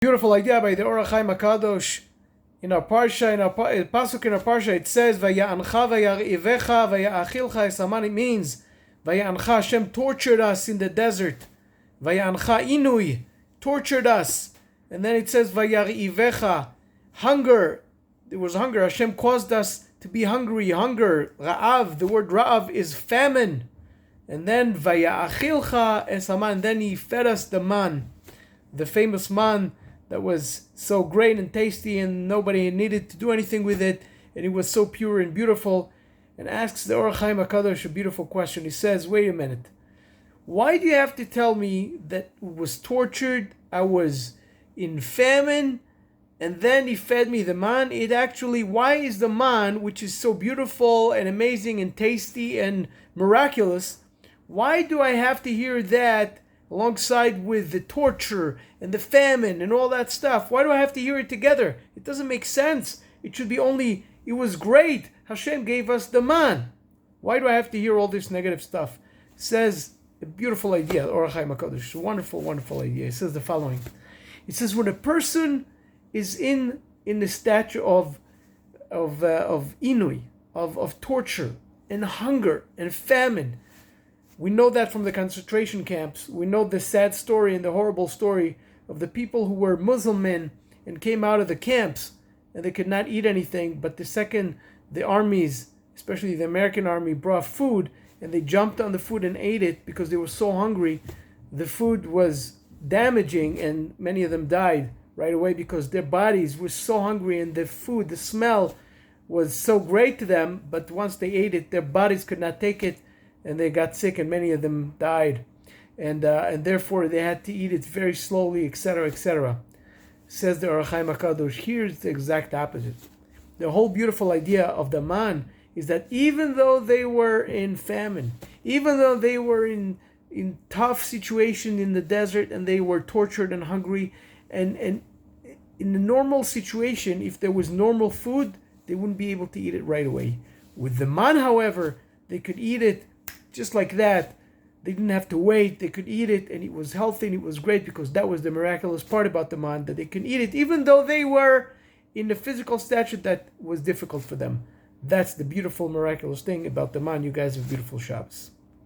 Beautiful idea by the Or HaChaim HaKadosh. In our Parsha, in our Pasuk in our Parsha, it says, Vaya'ancha vayar'ivecha vaya'achilcha esaman. It means, Vaya'ancha, Hashem tortured us in the desert. Vaya'ancha inui, tortured us. And then it says, Vayar'ivecha, hunger. There was hunger. Hashem caused us to be hungry. Hunger, ra'av. The word ra'av is famine. And then, Vaya'achilcha esaman. Then He fed us the man, the famous man that was so great and tasty and nobody needed to do anything with it, and it was so pure and beautiful. And asks the Or HaChaim HaKadosh a beautiful question. He says, wait a minute, why do you have to tell me that I was tortured, I was in famine, and then He fed me the man? It actually, why is the man, which is so beautiful and amazing and tasty and miraculous, why do I have to hear that alongside with the torture and the famine and all that stuff? Why do I have to hear it together? It doesn't make sense. It should be only, it was great. Hashem gave us the man. Why do I have to hear all this negative stuff? Says a beautiful idea, Or HaChaim HaKadosh. Wonderful, wonderful idea. It says the following. It says when a person is in the stature of inui, of torture and hunger and famine. We know that from the concentration camps. We know the sad story and the horrible story of the people who were Muslim men and came out of the camps and they could not eat anything. But the second the armies, especially the American army, brought food and they jumped on the food and ate it because they were so hungry, the food was damaging and many of them died right away because their bodies were so hungry and the food, the smell was so great to them. But once they ate it, their bodies could not take it. And they got sick, and many of them died, and therefore they had to eat it very slowly, etc., etc. Says the Or HaChaim HaKadosh. Here's the exact opposite. The whole beautiful idea of the man is that even though they were in famine, even though they were in tough situation in the desert, and they were tortured and hungry, and in the normal situation, if there was normal food, they wouldn't be able to eat it right away. With the man, however, they could eat it just like that. They didn't have to wait. They could eat it, and it was healthy, and it was great, because that was the miraculous part about the man, that they can eat it even though they were in the physical stature that was difficult for them. That's the beautiful, miraculous thing about the man. You guys have beautiful Shabbos.